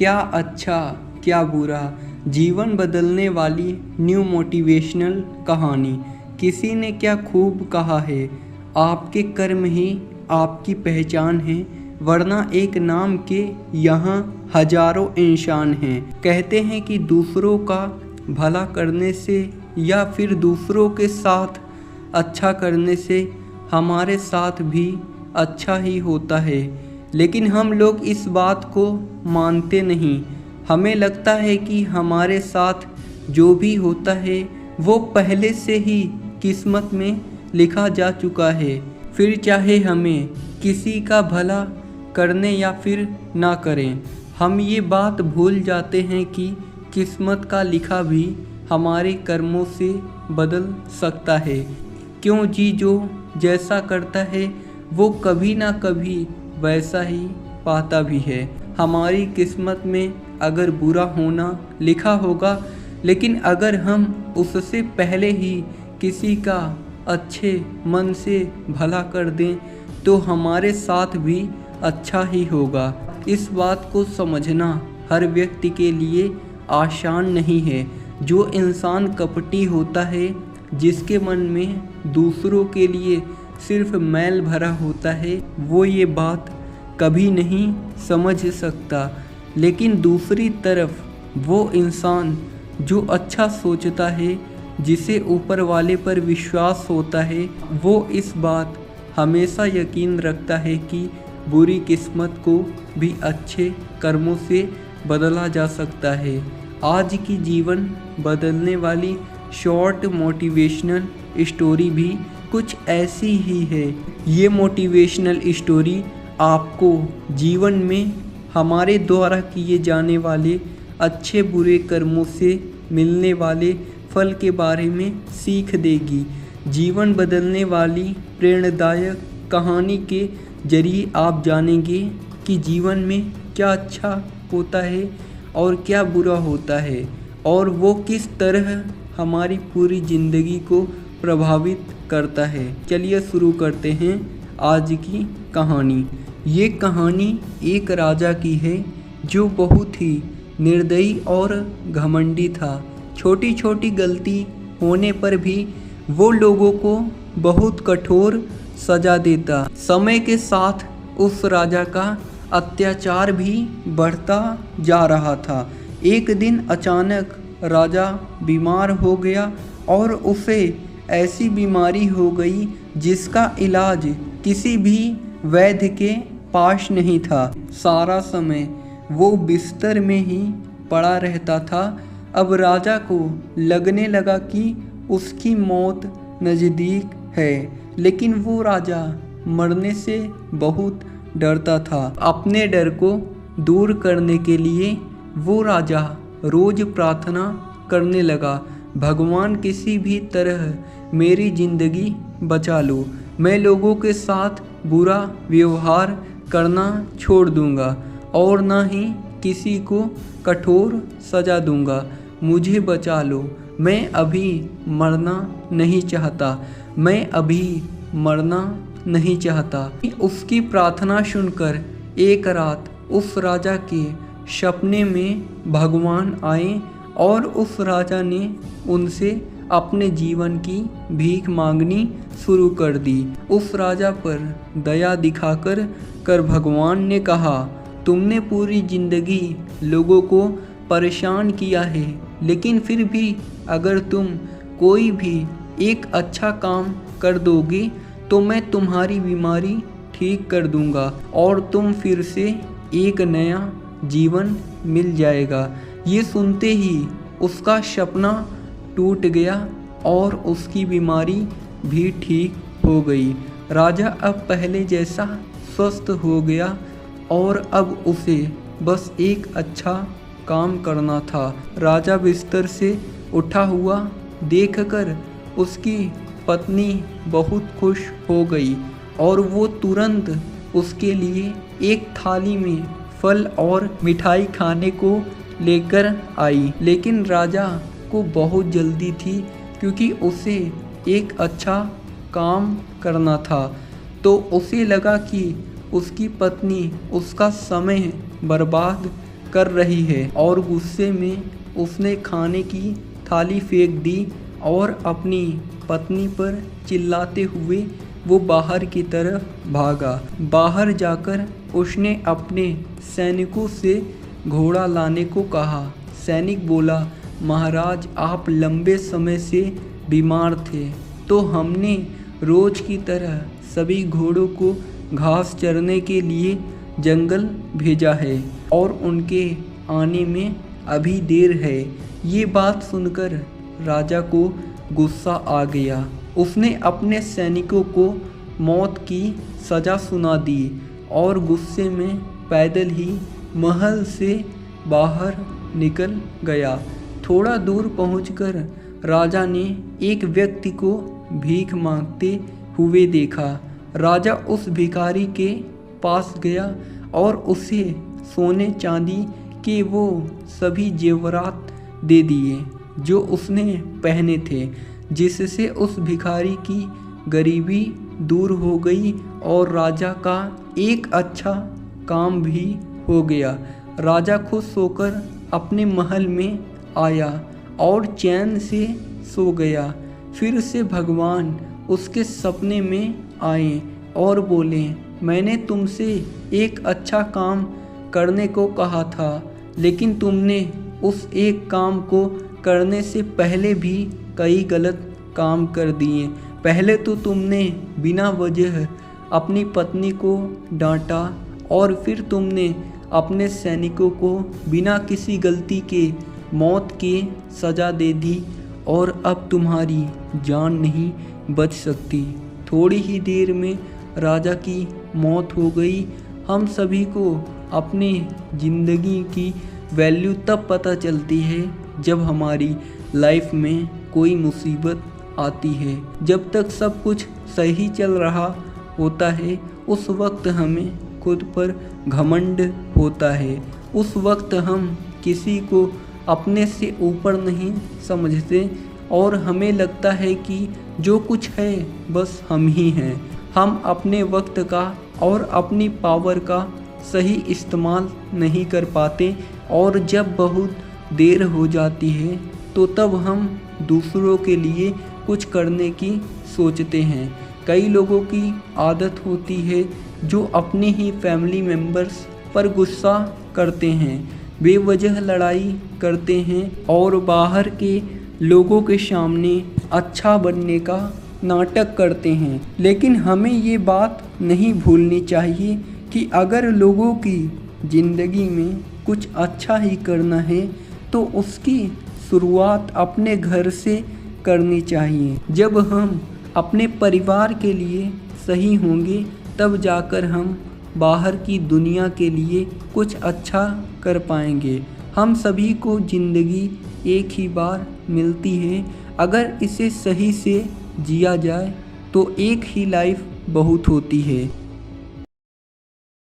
क्या अच्छा क्या बुरा, जीवन बदलने वाली न्यू मोटिवेशनल कहानी। किसी ने क्या खूब कहा है, आपके कर्म ही आपकी पहचान है, वरना एक नाम के यहाँ हजारों इंसान हैं। कहते हैं कि दूसरों का भला करने से या फिर दूसरों के साथ अच्छा करने से हमारे साथ भी अच्छा ही होता है, लेकिन हम लोग इस बात को मानते नहीं। हमें लगता है कि हमारे साथ जो भी होता है वो पहले से ही किस्मत में लिखा जा चुका है, फिर चाहे हमें किसी का भला करने या फिर ना करें। हम ये बात भूल जाते हैं कि किस्मत का लिखा भी हमारे कर्मों से बदल सकता है। क्यों जी, जो जैसा करता है वो कभी ना कभी वैसा ही पाता भी है। हमारी किस्मत में अगर बुरा होना लिखा होगा, लेकिन अगर हम उससे पहले ही किसी का अच्छे मन से भला कर दें तो हमारे साथ भी अच्छा ही होगा। इस बात को समझना हर व्यक्ति के लिए आसान नहीं है। जो इंसान कपटी होता है, जिसके मन में दूसरों के लिए सिर्फ मैल भरा होता है, वो ये बात कभी नहीं समझ सकता। लेकिन दूसरी तरफ वो इंसान जो अच्छा सोचता है, जिसे ऊपर वाले पर विश्वास होता है, वो इस बात हमेशा यकीन रखता है कि बुरी किस्मत को भी अच्छे कर्मों से बदला जा सकता है। आज की जीवन बदलने वाली शॉर्ट मोटिवेशनल स्टोरी भी कुछ ऐसी ही है। ये मोटिवेशनल स्टोरी आपको जीवन में हमारे द्वारा किए जाने वाले अच्छे बुरे कर्मों से मिलने वाले फल के बारे में सीख देगी। जीवन बदलने वाली प्रेरणादायक कहानी के जरिए आप जानेंगे कि जीवन में क्या अच्छा होता है और क्या बुरा होता है, और वो किस तरह हमारी पूरी ज़िंदगी को प्रभावित करता है। चलिए शुरू करते हैं आज की कहानी। ये कहानी एक राजा की है जो बहुत ही निर्दयी और घमंडी था। छोटी छोटी गलती होने पर भी वो लोगों को बहुत कठोर सजा देता। समय के साथ उस राजा का अत्याचार भी बढ़ता जा रहा था। एक दिन अचानक राजा बीमार हो गया और उसे ऐसी बीमारी हो गई जिसका इलाज किसी भी वैद्य के पास नहीं था। सारा समय वो बिस्तर में ही पड़ा रहता था। अब राजा को लगने लगा कि उसकी मौत नज़दीक है, लेकिन वो राजा मरने से बहुत डरता था। अपने डर को दूर करने के लिए वो राजा रोज़ प्रार्थना करने लगा, भगवान किसी भी तरह मेरी ज़िंदगी बचा लो। मैं लोगों के साथ बुरा व्यवहार करना छोड़ दूंगा और ना ही किसी को कठोर सजा दूंगा। मुझे बचा लो, मैं अभी मरना नहीं चाहता, मैं अभी मरना नहीं चाहता। उसकी प्रार्थना सुनकर एक रात उस राजा के सपने में भगवान आए और उस राजा ने उनसे अपने जीवन की भीख मांगनी शुरू कर दी। उस राजा पर दया दिखाकर भगवान ने कहा, तुमने पूरी ज़िंदगी लोगों को परेशान किया है, लेकिन फिर भी अगर तुम कोई भी एक अच्छा काम कर दोगे तो मैं तुम्हारी बीमारी ठीक कर दूंगा और तुम फिर से एक नया जीवन मिल जाएगा। ये सुनते ही उसका सपना टूट गया और उसकी बीमारी भी ठीक हो गई। राजा अब पहले जैसा स्वस्थ हो गया और अब उसे बस एक अच्छा काम करना था। राजा बिस्तर से उठा हुआ देखकर उसकी पत्नी बहुत खुश हो गई और वो तुरंत उसके लिए एक थाली में फल और मिठाई खाने को लेकर आई। लेकिन राजा को बहुत जल्दी थी, क्योंकि उसे एक अच्छा काम करना था। तो उसे लगा कि उसकी पत्नी उसका समय बर्बाद कर रही है, और गुस्से में उसने खाने की थाली फेंक दी और अपनी पत्नी पर चिल्लाते हुए वो बाहर की तरफ भागा। बाहर जाकर उसने अपने सैनिकों से घोड़ा लाने को कहा। सैनिक बोला, महाराज आप लंबे समय से बीमार थे, तो हमने रोज की तरह सभी घोड़ों को घास चरने के लिए जंगल भेजा है और उनके आने में अभी देर है। ये बात सुनकर राजा को गुस्सा आ गया। उसने अपने सैनिकों को मौत की सज़ा सुना दी और गुस्से में पैदल ही महल से बाहर निकल गया। थोड़ा दूर पहुंचकर राजा ने एक व्यक्ति को भीख मांगते हुए देखा। राजा उस भिखारी के पास गया और उसे सोने चांदी के वो सभी जेवरात दे दिए जो उसने पहने थे, जिससे उस भिखारी की गरीबी दूर हो गई और राजा का एक अच्छा काम भी हो गया। राजा खुश होकर अपने महल में आया और चैन से सो गया। फिर से भगवान उसके सपने में आए और बोले, मैंने तुमसे एक अच्छा काम करने को कहा था, लेकिन तुमने उस एक काम को करने से पहले भी कई गलत काम कर दिए। पहले तो तुमने बिना वजह अपनी पत्नी को डांटा और फिर तुमने अपने सैनिकों को बिना किसी गलती के मौत की सज़ा दे दी और अब तुम्हारी जान नहीं बच सकती। थोड़ी ही देर में राजा की मौत हो गई। हम सभी को अपनी ज़िंदगी की वैल्यू तब पता चलती है जब हमारी लाइफ में कोई मुसीबत आती है। जब तक सब कुछ सही चल रहा होता है उस वक्त हमें खुद पर घमंड होता है। उस वक्त हम किसी को अपने से ऊपर नहीं समझते और हमें लगता है कि जो कुछ है बस हम ही हैं। हम अपने वक्त का और अपनी पावर का सही इस्तेमाल नहीं कर पाते और जब बहुत देर हो जाती है तो तब हम दूसरों के लिए कुछ करने की सोचते हैं। कई लोगों की आदत होती है जो अपने ही फैमिली मेम्बर्स पर गुस्सा करते हैं, बेवजह लड़ाई करते हैं और बाहर के लोगों के सामने अच्छा बनने का नाटक करते हैं। लेकिन हमें ये बात नहीं भूलनी चाहिए कि अगर लोगों की ज़िंदगी में कुछ अच्छा ही करना है तो उसकी शुरुआत अपने घर से करनी चाहिए। जब हम अपने परिवार के लिए सही होंगे तब जाकर हम बाहर की दुनिया के लिए कुछ अच्छा कर पाएंगे। हम सभी को ज़िंदगी एक ही बार मिलती है, अगर इसे सही से जिया जाए तो एक ही लाइफ बहुत होती है।